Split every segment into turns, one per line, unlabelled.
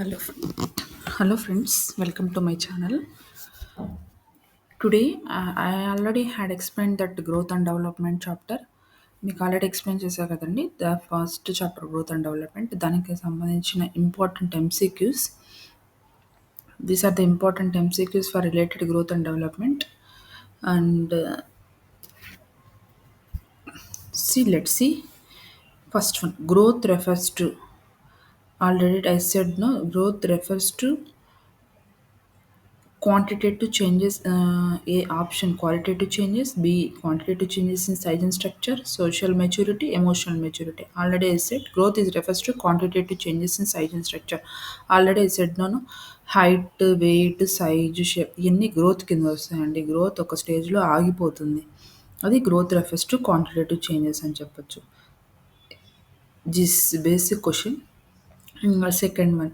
Hello, hello friends. Welcome to my channel. Today, I already had explained that growth and development chapter. మీకు already explain చేశా కదండి the first chapter growth and development దానికి సంబంధించిన important MCQs. These are the important MCQs for related growth and development. And let's see. First one, growth refers to, already I said no, growth refers to quantitative changes. A option qualitative changes, B quantitative changes in size and structure, social maturity, emotional maturity. Already I said growth is refers to quantitative changes in size and structure. Already I said no, height, weight, size, shape ఇవన్నీ growth కింద వస్తాయండి. Growth ఒక స్టేజ్లో ఆగిపోతుంది, అది growth refers to quantitative changes అని చెప్పొచ్చు. This basic question. Second one,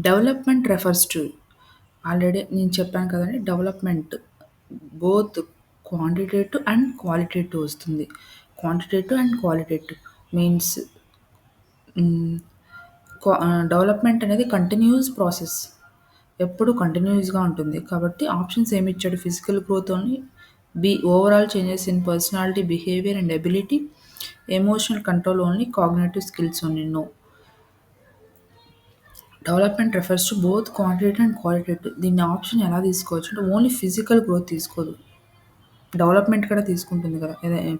development refers to, already నేను చెప్పాను కదండి development both quantitative and qualitative వస్తుంది. Quantitative and qualitative means development అనేది కంటిన్యూస్ ప్రాసెస్, ఎప్పుడు కంటిన్యూస్గా ఉంటుంది. కాబట్టి ఆప్షన్స్ ఏమి ఇచ్చాడు, physical growth only, B overall changes in personality, behaviour and ability, emotional control only, cognitive skills only. No, development refers to both quantitative and qualitative. దీన్ని option ఎలా తీసుకోవచ్చు అంటే ఓన్లీ ఫిజికల్ గ్రోత్ తీసుకోదు, డెవలప్మెంట్ కూడా తీసుకుంటుంది కదా.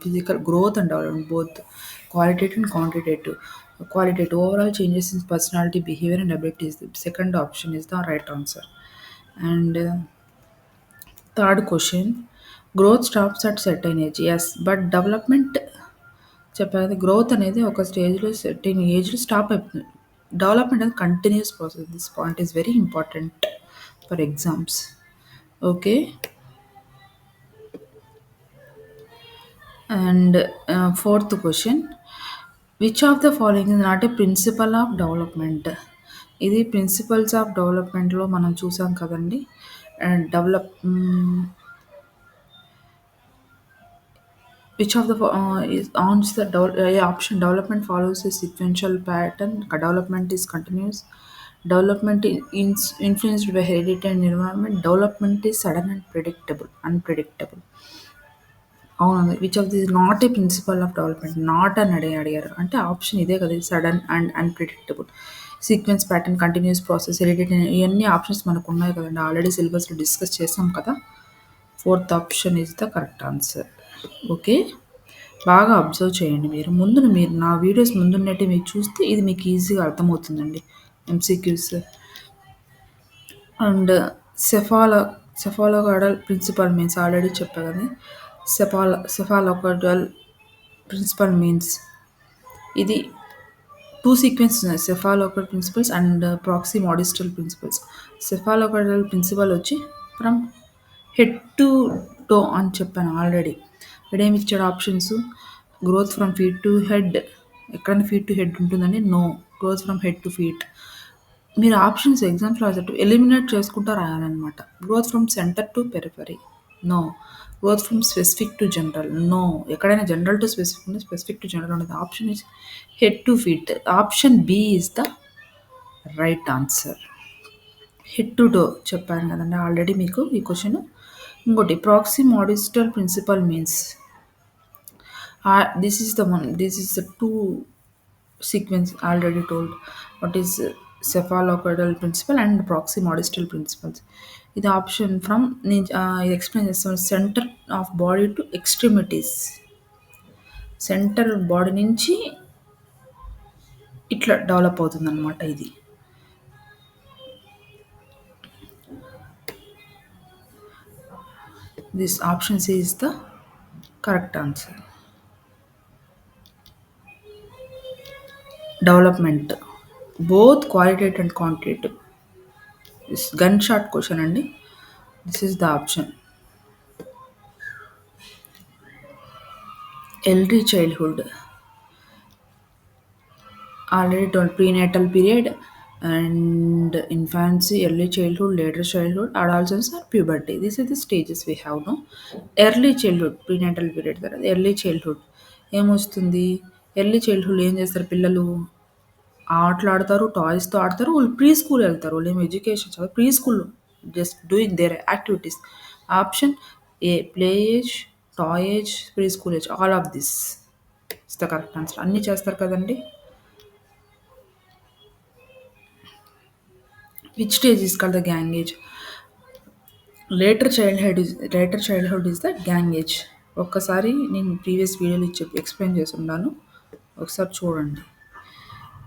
Physical growth and development both qualitative and quantitative. Qualitative overall changes in personality, behaviour and abilities. Second option is the right answer. And third question, growth stops at certain age. Yes, but development చెప్పారు, growth అనేది ఒక స్టేజ్లో certain ఏజ్లో stop అయిపోతుంది. Development అనేది continuous process. This point is very important for exams. Okay. And fourth question, which of the following is not a principle of development. ఇది principles of డెవలప్మెంట్లో మనం చూసాం కదండి. And which of the is on the option development follows a sequential pattern, development is continuous, development is influenced by heredity and environment, development is sudden and unpredictable. అవును, which of this not a principle of development. Not అని అడిగారు అంటే option ఇదే కదా, sudden and unpredictable, sequence pattern, continuous process, heredity, ఇవన్నీ options మనకు ఉన్నాయి కదండి, ఆల్రెడీ సిలబస్లో డిస్కస్ చేసాం కదా. Fourth option is the correct answer. Okay, బాగా అబ్జర్వ్ చేయండి. మీరు నా వీడియోస్ ముందున్నట్టే మీరు చూస్తే ఇది మీకు ఈజీగా అర్థమవుతుందండి MCQs. And cephalocaudal principle means already చెప్పా కదా. సెఫాలోగాడల్ ప్రిన్సిపల్ మీన్స్ ఇది టూ సీక్వెన్స్ ఉన్నాయి, cephalocaudal principles and proximodistal principles. Cephalocaudal principle వచ్చి ఫ్రమ్ హెడ్ టు టో అని చెప్పాను ఆల్రెడీ. ఇక్కడేమి ఇచ్చాడు options, growth from feet to head. ఎక్కడైనా ఫీట్ టు హెడ్ ఉంటుందండి, no. Growth from head to feet. మీరు ఆప్షన్స్ ఎగ్జామ్స్లో రాసేటట్టు ఎలిమినేట్ చేసుకుంటూ రాయాలన్నమాట. Growth from centre to periphery, no. Growth from specific to general, no. ఎక్కడైనా జనరల్ టు స్పెసిఫిక్ ఉంది, specific to general ఉండదు. Option is head to feet. Option B is the right answer. Head to toe చెప్పాను కదండి already మీకు ఈ question. ఇంకోటి proximodistal principle means this is the one, this is the two sequence already told. What is cephalocaudal principle and proxy modistal principles. ఇది option from నేను explain చేస్తాను. Centre of body to extremities, centre body నుంచి ఇట్లా develop అవుతుంది అనమాట ఇది. This option C is the correct answer. Development both qualitative and quantitative. This gun shot question అండి. This is the option. Early childhood already told, prenatal period and infancy, early childhood, later childhood, adolescence or puberty. These are the stages we have, no. Early childhood prenatal period తర్వాత early childhood ఏమొస్తుంది, early childhood ఏం చేస్తారు పిల్లలు, ఆటలు ఆడతారు, టాయ్స్‌తో ఆడతారు. వాళ్ళు pre school ఎళ్తారు. వాళ్ళేమో ఎడ్యుకేషన్ చదవరు. Pre school just doing their activities. Option A play age, toy age, pre school age all of this is the correct answer. అన్నీ చేస్తారు కదండీ! Which stage is called the gang age? Later childhood is the gang age. ఒక్కసారి నేను previous వీడియోలో explain చేసుండాను. ఒకసారి చూడండి.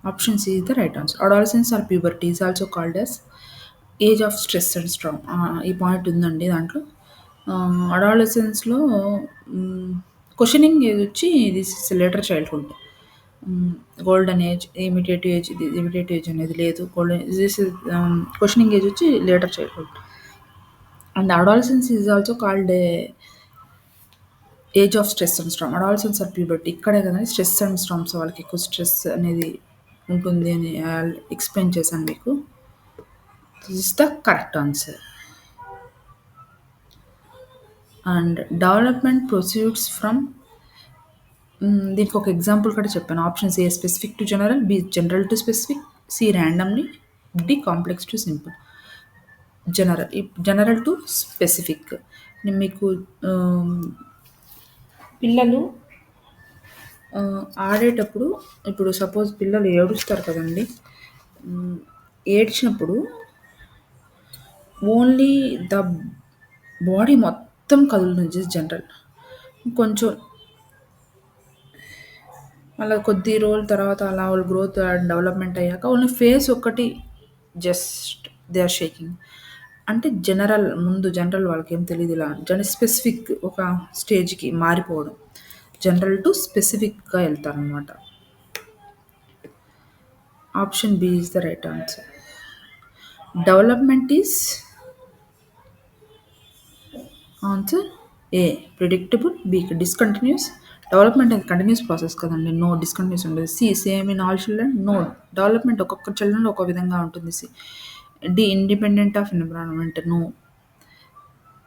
Option C is the right answer. Adolescence or puberty is also called as age of stress and strong. ఈ point ఉందండి దాంట్లో. అడాలసెన్స్‌లో questioning age వచ్చి this is later childhood. Golden age, imitative age అనేది లేదు. Golden this is questioning age వచ్చి later childhood. And adolescence is also called age of stress and storm. Adolescence or puberty ఇక్కడే కదండీ stress and storms వాళ్ళకి ఎక్కువ stress అనేది ఉంటుంది అని ఎక్స్‌ప్లెయిన్ చేశాను మీకు. This is the correct answer. And development proceeds from దీనికి ఒక ఎగ్జాంపుల్ కూడా చెప్పాను. Options A specific to general, B general to specific, C randomly, D complex to simple. General to specific. నేను మీకు ఆహ్, పిల్లలు ఆడేటప్పుడు ఇప్పుడు సపోజ్ పిల్లలు ఏడుస్తారు కదండీ! హ్మ్. ఏడ్చినప్పుడు ఓన్లీ ద బాడీ మొత్తం కదులుతుంది జస్ట్ జనరల్. కొంచెం మళ్ళా కొద్ది రోజుల తర్వాత అలా వాళ్ళు గ్రోత్ అండ్ డెవలప్‌మెంట్ అయ్యాక ఓన్లీ ఫేస్ ఒక్కటి జస్ట్ దే ఆర్ షేకింగ్. అంటే జనరల్ వాళ్ళకేం తెలీదు ఇలా స్పెసిఫిక్ ఒక స్టేజ్‌కి మారిపోవడం. జనరల్ టు స్పెసిఫిక్‌గా ఎళ్తారనమాట. Option B is the right answer. Development is answer A predictable, B discontinuous. Development అనేది కంటిన్యూయస్ ప్రాసెస్ కదండీ. నో డిస్కంటిన్యూస్ ఉండదు. C same in all children. No development ఒక్కొక్క చిల్డ్రన్‌లో ఒక్కో విధంగా ఉంటుంది. D independent of environment. No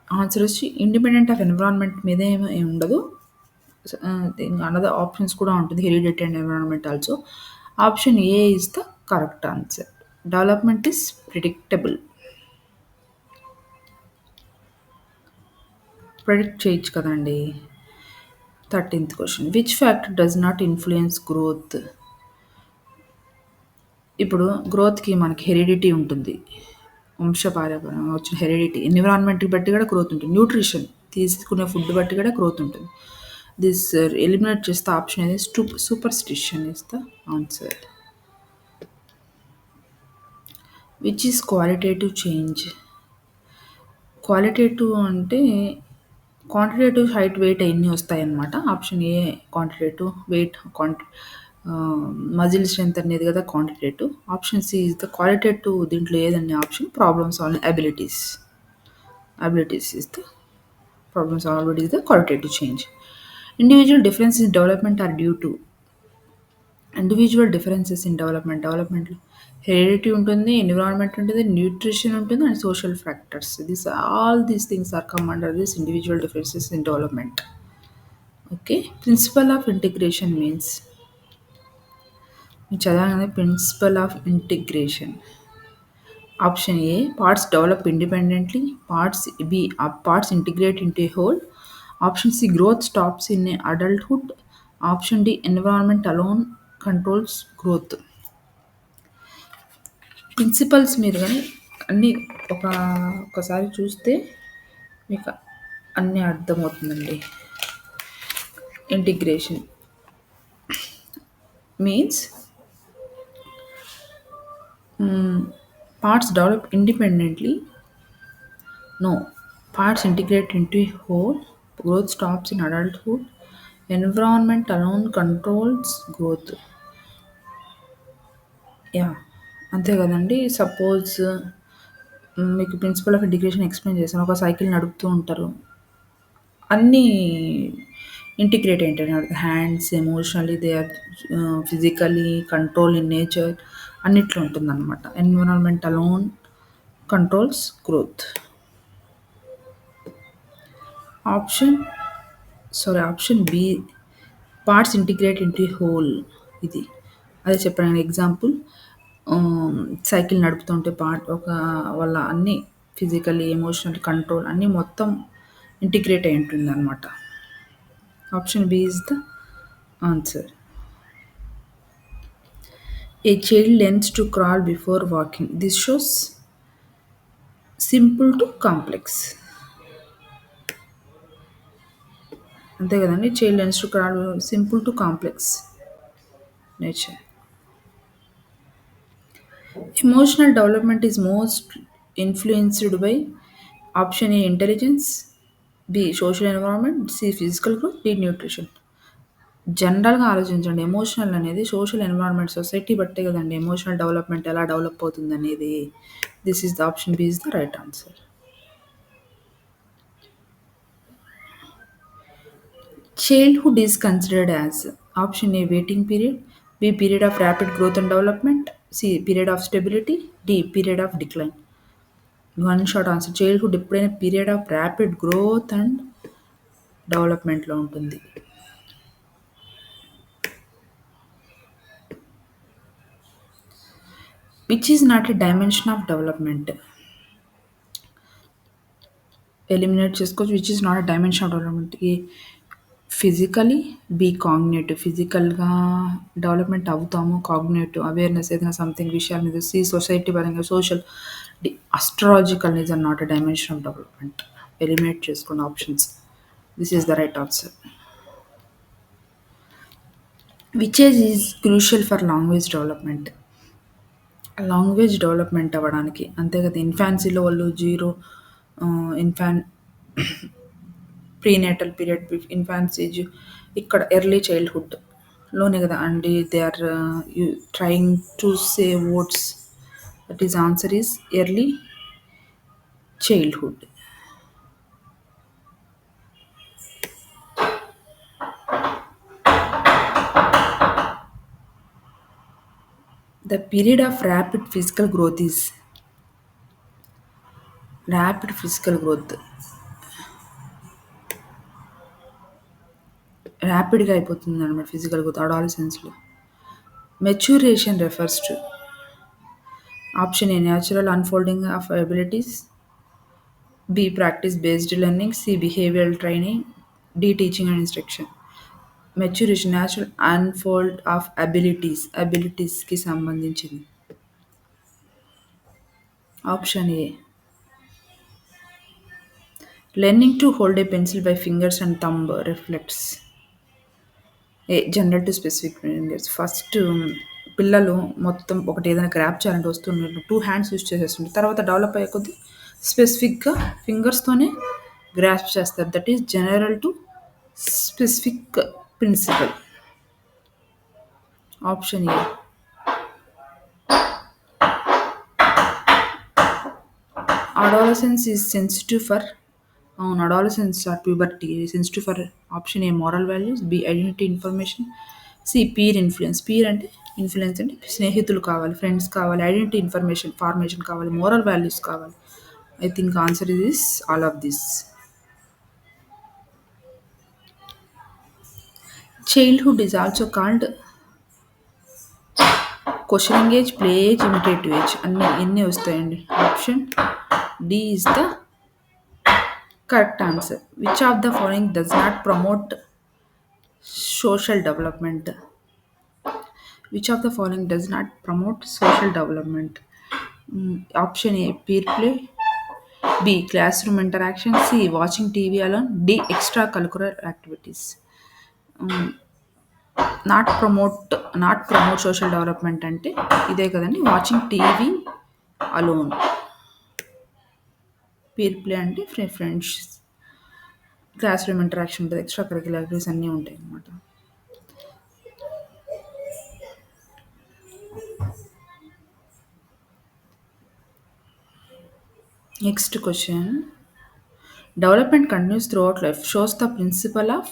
answer వచ్చి independent of environment మీద ఏమి ఉండదు. అనదర్ ఆప్షన్స్ కూడా ఉంటుంది. Heredity and environment also. Option A is the correct answer. Development is predictable. Predict చేయొచ్చు కదండీ. 13th question. Which factor does not influence growth? ఇప్పుడు గ్రోత్‌కి మనకి హెరిడిటీ ఉంటుంది. వంశపారంపర్యంగా వచ్చిన హెరిడిటీ. ఎన్విరాన్మెంట్‌ని బట్టి కూడా గ్రోత్ ఉంటుంది. న్యూట్రిషన్ తీసుకునే ఫుడ్ బట్టి కూడా గ్రోత్ ఉంటుంది. దిస్ ఎలిమినేట్ చేస్తే ఆప్షన్ ఏది superstition is the answer. Which is qualitative change? Qualitative అంటే క్వాంటిటేటివ్ హైట్, వెయిట్ అయన్నీ వస్తాయన్నమాట. Option A quantitative, weight muscle strength అనేది కదా quantitative. Option C is the qualitative. దీంట్లో ఏదండి option? Problem solving abilities. Abilities is the problem solved is the qualitative change. Individual difference in development are due to individual differences in డెవలప్‌మెంట్‌లో heredity ఉంటుంది, environment ఉంటుంది, nutrition ఉంటుంది and social factors. All these things are come under this individual differences in development. Okay. Principle of integration means మీరు చదవగానే principle of integration. Option A parts develop independently. Parts integrate into a whole. Option C growth stops in adulthood. Option D environment alone controls growth. Principles మీరు గాని అన్నీ ఒకసారి చూస్తే మీకు అన్నీ అర్థమవుతుందండి. Integration means parts develop independently. No. Parts integrate into a whole. Growth stops in adulthood. Environment alone controls growth. Yeah అంతే కదండి. సపోజ్ మీకు ప్రిన్సిపల్ ఆఫ్ ఇంటిగ్రేషన్ ఎక్స్‌ప్లెయిన్ చేశాను. ఒక సైకిల్ నడుపుతూ ఉంటారు. అన్నీ ఇంటిగ్రేట్ ఏంటంటే hands emotionally they are physically control in nature అన్నిట్లో ఉంటుందన్నమాట. Environment alone controls growth. Option B parts integrate into whole ఇది. అదే చెప్పాను ఎగ్జాంపుల్. సైకిల్ నడుపుతుంటే ఒక వాళ్ళ అన్నీ ఫిజికల్లీ, ఎమోషనల్ కంట్రోల్ అన్నీ మొత్తం ఇంటిగ్రేట్ అయి ఉంటుందనమాట. Option B is the answer. A child learns to crawl before walking. This shows simple to complex. అంతే కదండి. Child learns to crawl simple to complex nature. Emotional development is most influenced by option A intelligence, B social environment, C physical growth, D nutrition. జనరల్‌గా ఆలోచించండి. Emotional అనేది social environment society బట్టే కదండీ emotional development ఎలా develop అవుతుందనేది. This is the option B is the right answer. Childhood is considered as option A waiting period, B period of rapid growth and development, C period of stability, D period of decline. One short answer. Childhood ఎప్పుడైనా period of rapid growth and డెవలప్‌మెంట్‌లో ఉంటుంది. Which is not a dimension of development. Eliminate చేసుకోవచ్చు. Which is not a dimension of development. A physically, B cognitive. ఫిజికల్‌గా development అవుతాము. Cognitive awareness ఏదైనా something విషయాల మీద. C society పరంగా social. D astrological is not a dimension of development. Eliminate చేసుకోండి options. This is the right answer. Which age is crucial for language development. Language development అవ్వడానికి అంతే కదా! ఇన్ఫాన్సీలో వాళ్ళు zero infant prenatal period, infancy, ఇక్కడ early చైల్డ్‌హుడ్‌లోనే కదా అండి they are trying to say words. That is answer is early childhood. The period of rapid physical growth. ర్యాపిడ్‌గా అయిపోతుందనమాట ఫిజికల్ గ్రోత్ అడాలసెన్స్‌లో. Maturation refers to option A natural unfolding of abilities, B practice based learning, C behavioural training, D teaching and instruction. Maturation natural unfold of అబిలిటీస్‌కి సంబంధించింది. Option A learning to hold a pencil by fingers and thumb reflects. A general to specific fingers. First పిల్లలు మొత్తం ఒకటి ఏదైనా grab చేయాలంటే వస్తువుని 2 hands use చేసేస్తుంటారు. తర్వాత develop అయ్యే కొద్దీ స్పెసిఫిక్‌గా ఫింగర్స్‌తోనే గ్రాస్ప్ చేస్తారు. That is general to specific principle. Option A. Adolescence is sensitive for. అవును. Adolescence or puberty sensitive for option A moral values, B identity information, C peer influence. Peer అంటే influence అంటే స్నేహితులు కావాలి, ఫ్రెండ్స్ కావాలి, identity information formation కావాలి, moral values కావాలి. I think answer is all of this. Childhood is also called questioning age, play age, imitative age. ఎన్ని వస్తాయండి? Option D is the correct answer. Which of the following does not promote social development. Which of the following does not promote social development? Option A peer play, B classroom interaction, C watching TV alone, D extracurricular activities. Not promote social development అంటే ఇదే కదండి. Watching TV alone. Peer play అంటే friends, class room interaction ఉంటుంది, extra curricular activities అన్నీ ఉంటాయి అన్నమాట. Next question. Development continues throughout life shows the principle of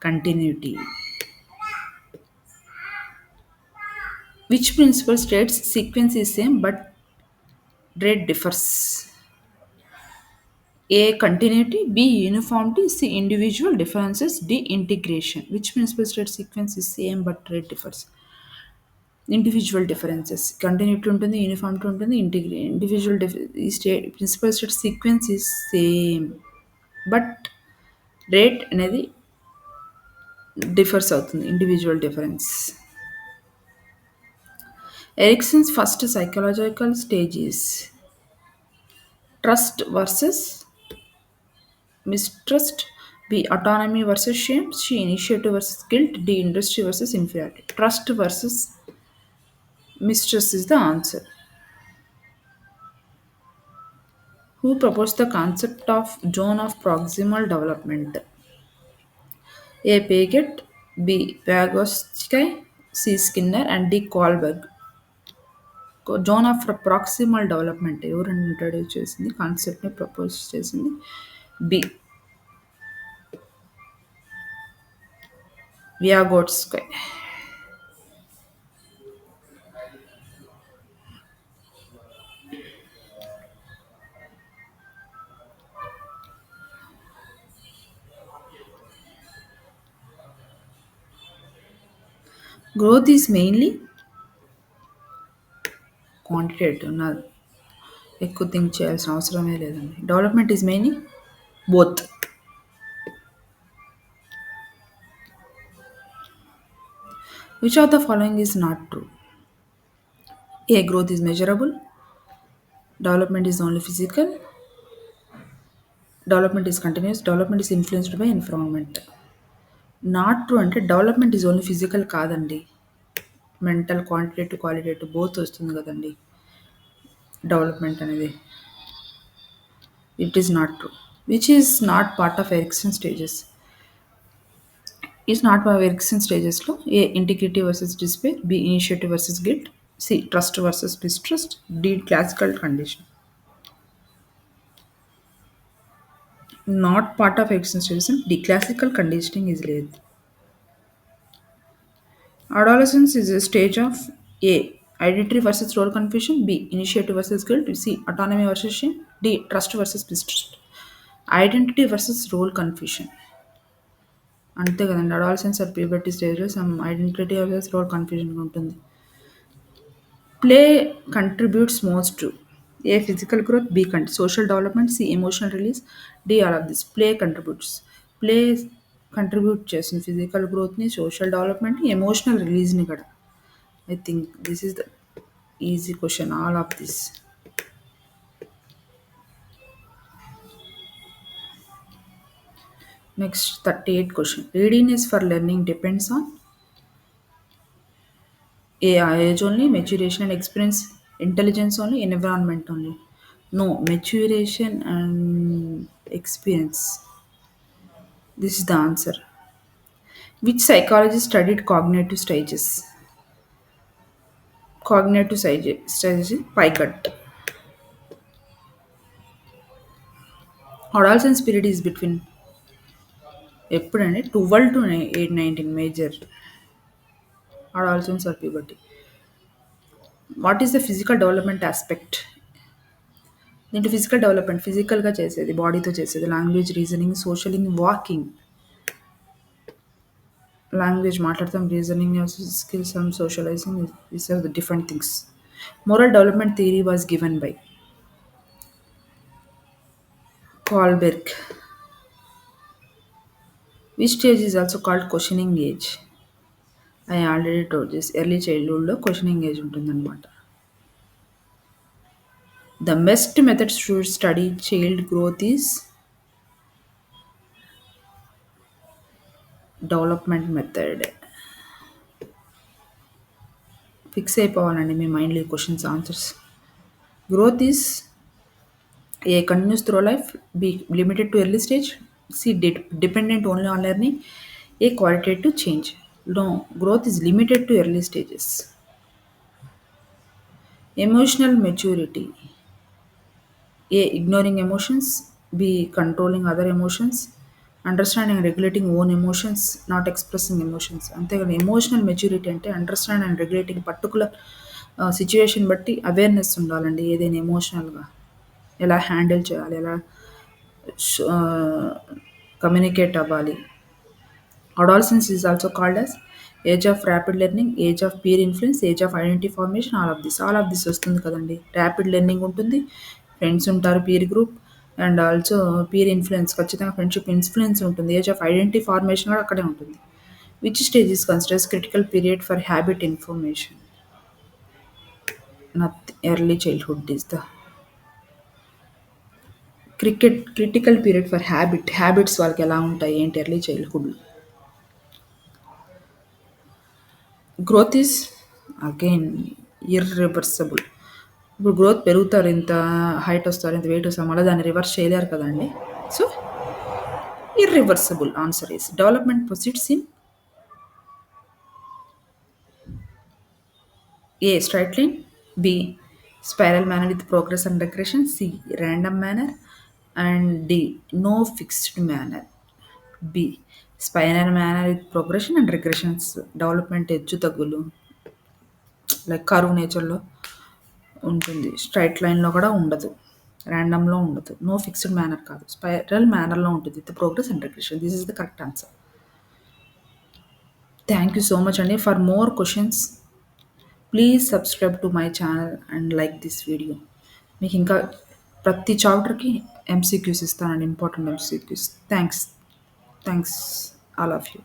continuity. Which principle states sequence is same but rate differs? A continuity, B uniformity, C individual differences, D integration. Which principle states sequence is same but rate differs? Individual differences continuity ఉంటుంది, uniformity ఉంటుంది, individual ఈ state principle state sequence is same but rate అనేది differs అవుతుంది individual difference. Erikson's first psychological stage is trust versus mistrust, B. Autonomy versus shame, C. Initiative versus guilt, D. Industry versus inferiority. Trust versus mistrust is the answer. Who proposed the concept of zone of proximal development? A. Piaget, B. Vygotsky, C. Skinner, and D. Kohlberg. Zone of proximal development ఎవరు introduce చేసింది కాన్సెప్ట్ని propose చేసింది B Vygotsky. Growth is mainly quantitative నా ఎక్కువ think చేయాల్సిన అవసరమే లేదండి. Development is mainly both. Which of the following is not true? A. Growth is measurable. Development is only physical. Development is continuous. Development is influenced by environment. Not true అంటే development is only physical కాదండి. Mental quantitative qualitative both వస్తుంది కదండి development అనేది. It is not true. Which is not part of Erikson stages? Is not part of Erikson స్టేజెస్లో A integrity versus despair, B initiative versus guilt, C trust versus mistrust, D classical condition. Not part of Erikson stages D classical conditioning is లేదు. Adolescence is a stage of A. Identity versus role confusion, B. Initiative versus guilt, C. Autonomy versus shame, D. Trust versus mistrust. Identity versus role confusion అంతే కదండి. Adolescence or puberty స్టేజ్లో some identity versus role confusion ఉంటుంది. Play contributes most to A physical growth, B social development, C emotional release, D all of this. Play contributes. Play contribute చేస్తుంది physical గ్రోత్ని, social డెవలప్మెంట్ని, emotional రిలీజ్ని కూడా. I think this is the easy question, all of this. Next 38 question. Readiness for learning depends on A. Age only, maturation and experience, intelligence only, environment only. No, maturation and experience. This is the answer. Which psychologist studied cognitive stages? Cognitive strategy, Piaget. Adolescence period is between ఎప్పుడంటే 12 to 19 major adolescence or puberty. What is the physical development aspect? దీంట్లో physical development ఫిజికల్గా చేసేది, బాడీతో చేసేది, language, reasoning, socialising, walking. Language మాట్లాడతాం, reasoning skills and socialising, these are the different things. Moral development theory was given by Kohlberg. Which stage is also called questioning age? I already told this. Early చైల్డ్హుడ్లో questioning age ఉంటుందన్నమాట. The best methods to study child growth is development method. Fix అయిపోవాలండి మీ మైండ్లో questions answers. Growth is A continuous through life, B limited to early stage, C dependent only on learning, A qualitative change. No, growth is limited to early stages. Emotional maturity, A. Ignoring emotions, B. Controlling other emotions, understanding and regulating own emotions, not expressing emotions. అంతేగాని emotional maturity అంటే understand and regulating particular situation బట్టి awareness ఉండాలండి. ఏదైనా ఎమోషనల్గా ఎలా handle చేయాలి, ఎలా communicate అవ్వాలి. Adolescence is also called as age of rapid learning, age of peer influence, age of identity formation, all of this వస్తుంది కదండీ. ర్యాపిడ్ లెర్నింగ్ ఉంటుంది. ఫ్రెండ్స్ ఉంటారు peer group and also peer influence ఖచ్చితంగా friendship influence ఉంటుంది. Age of identity formation కూడా అక్కడే ఉంటుంది. Which stage is considers critical period for habit information? Early childhood is the critical period for habits వాళ్ళకి ఎలా ఉంటాయి ఏంటి early చైల్డ్‌హుడ్‌లో. Growth is again irreversible. ఇప్పుడు గ్రోత్ పెరుగుతారు, ఇంత హైట్ వస్తారు, ఇంత వెయిట్ వస్తారు, మళ్ళీ దాన్ని రివర్స్ చేయలేరు కదండీ. So irreversible answer is development proceeds in a straight line, B spiral manner with progress and regression, C random manner, and D no fixed manner. B spiral manner with progression and regressions. Development హెచ్చు తగ్గులు like curve నేచర్‌లో ఉంటుంది. Straight లైన్‌లో కూడా ఉండదు. రాండమ్‌లో ఉండదు. No fixed manner కాదు. స్పైరల్ మేనర్‌లో ఉంటుంది. With progress and regression. This is the correct answer. Thank you so much అండి. For more questions please subscribe to my channel and like this video. మీకు ఇంకా ప్రతి చాప్టర్‌కి ఎంసీక్యూస్ ఇస్తానండి. Important MCQs. Thanks. Thanks all of you.